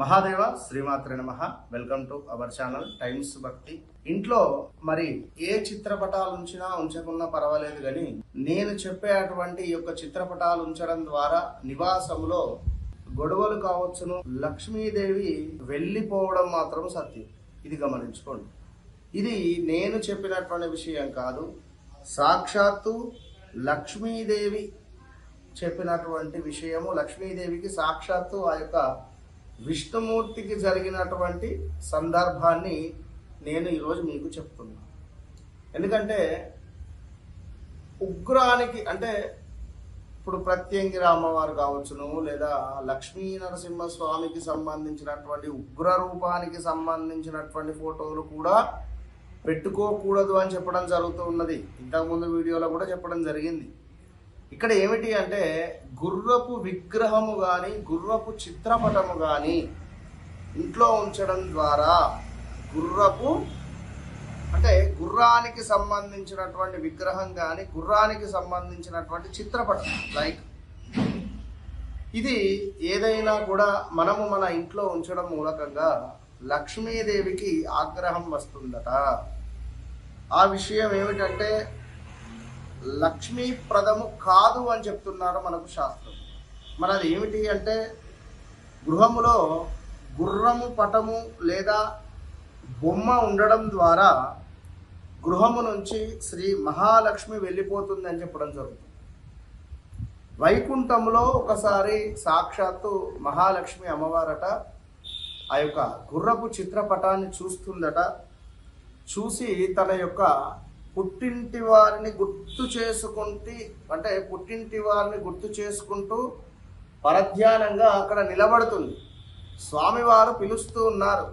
మహాదేవ శ్రీమాత్రే నమః. Welcome to our channel times భక్తి. ఇంట్లో మరి ఏ చిత్రపటాలు ఉంచినా ఉంచకున్నా పర్వాలేదు, కానీ నేను చెప్పేటువంటి ఈ యొక్క చిత్రపటాలు ఉంచడం ద్వారా నివాసంలో గొడవలు కావచ్చును, లక్ష్మీదేవి వెళ్ళిపోవడం మాత్రం సత్యం. ఇది గమనించుకోండి. ఇది నేను చెప్పినటువంటి విషయం కాదు, సాక్షాత్తు లక్ష్మీదేవి చెప్పినటువంటి విషయము. లక్ష్మీదేవికి సాక్షాత్తు ఆ యొక్క విష్ణుమూర్తికి జరిగినటువంటి సందర్భాన్ని నేను ఈరోజు మీకు చెప్తున్నాను. ఎందుకంటే ఉగ్రానికి అంటే ఇప్పుడు ప్రత్యంగిర అమ్మవారు కావచ్చును, లేదా లక్ష్మీ నరసింహస్వామికి సంబంధించినటువంటి ఉగ్ర రూపానికి సంబంధించినటువంటి ఫోటోలు కూడా పెట్టుకోకూడదు అని చెప్పడం జరుగుతూ ఉన్నది. ఇంతకుముందు వీడియోలో కూడా చెప్పడం జరిగింది. ఇక్కడ ఏమిటి అంటే గుర్రపు విగ్రహము కానీ గుర్రపు చిత్రపటము కానీ ఇంట్లో ఉంచడం ద్వారా గుర్రపు అంటే గుర్రానికి సంబంధించినటువంటి విగ్రహం కానీ గుర్రానికి సంబంధించినటువంటి చిత్రపటం లైక్ ఇది ఏదైనా కూడా మనము మన ఇంట్లో ఉంచడం మూలకంగా లక్ష్మీదేవికి ఆగ్రహం వస్తుందట. ఆ విషయం ఏమిటంటే లక్ష్మీప్రదము కాదు అని చెప్తున్నారు మనకు శాస్త్రం. మరి అది ఏమిటి అంటే గృహములో గుర్రము పటము లేదా బొమ్మ ఉండడం ద్వారా గృహము నుంచి శ్రీ మహాలక్ష్మి వెళ్ళిపోతుంది అని చెప్పడం జరుగుతుంది. వైకుంఠంలో ఒకసారి సాక్షాత్తు మహాలక్ష్మి అమ్మవారట ఆ యొక్క గుర్రపు చిత్రపటాన్ని చూస్తుందట. చూసి తన యొక్క పుట్టింటి వారిని గుర్తు చేసుకుంటూ పరధ్యానంగా అక్కడ నిలబడుతుంది. స్వామివారు పిలుస్తూ ఉన్నారు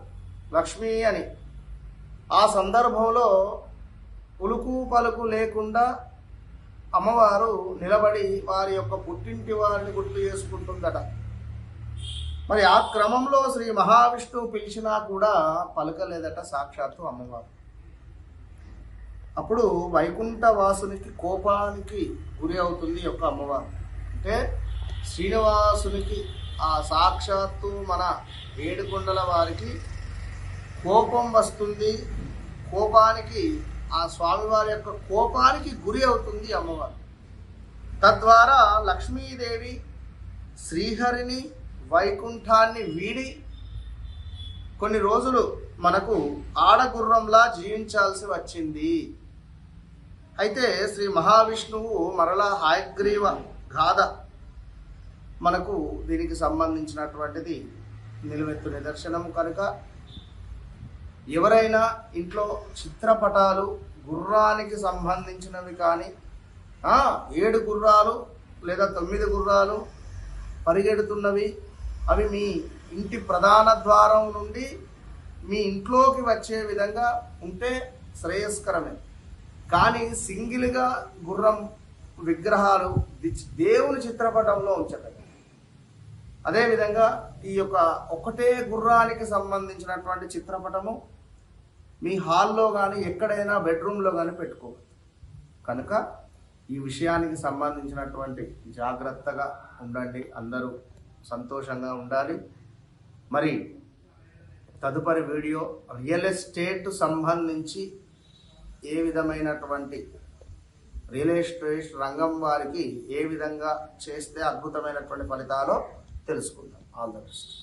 లక్ష్మి అని. ఆ సందర్భంలో ఉలుకు పలుకు లేకుండా అమ్మవారు నిలబడి వారి యొక్క పుట్టింటి వారిని గుర్తు చేసుకుంటుందట. మరి ఆ క్రమంలో శ్రీ మహావిష్ణువు పిలిచినా కూడా పలకలేదట సాక్షాత్తు అమ్మవారు. అప్పుడు వైకుంఠవాసునికి కోపానికి గురి అవుతుంది యొక్క అమ్మవారు. అంటే శ్రీనివాసునికి ఆ సాక్షాత్తు మన ఏడుకొండల వారికి కోపం వస్తుంది. కోపానికి ఆ స్వామివారి యొక్క కోపానికి గురి అవుతుంది అమ్మవారు. తద్వారా లక్ష్మీదేవి శ్రీహరిని వైకుంఠాన్ని వీడి కొన్ని రోజులు మనకు ఆడగుర్రంలా జీవించాల్సి వచ్చింది. అయితే శ్రీ మహావిష్ణువు మరలా హయగ్రీవ గాథ మనకు దీనికి సంబంధించినటువంటిది నిలువెత్తు నిదర్శనము. కనుక ఎవరైనా ఇంట్లో చిత్రపటాలు గుర్రానికి సంబంధించినవి కానీ 7 గుర్రాలు లేదా 9 గుర్రాలు పరిగెడుతున్నవి అవి మీ ఇంటి ప్రధాన ద్వారం నుండి మీ ఇంట్లోకి వచ్చే విధంగా ఉంటే శ్రేయస్కరమే. కానీ సింగిల్గా గుర్రం విగ్రహాలు దేవుని చిత్రపటంలో ఉంచకండి. అదేవిధంగా ఈ యొక్క ఒకటే గుర్రానికి సంబంధించినటువంటి చిత్రపటము మీ హాల్లో కానీ ఎక్కడైనా బెడ్రూమ్లో కానీ పెట్టుకోవచ్చు. కనుక ఈ విషయానికి సంబంధించినటువంటి జాగ్రత్తగా ఉండండి. అందరూ సంతోషంగా ఉండాలి. మరి తదుపరి వీడియో రియల్ ఎస్టేట్ సంబంధించి ఏ విధమైనటువంటి రియల్ ఎస్టేట్ రంగం వారికి ఏ విధంగా చేస్తే అద్భుతమైనటువంటి ఫలితాలు తెలుసుకుందాం. All the best.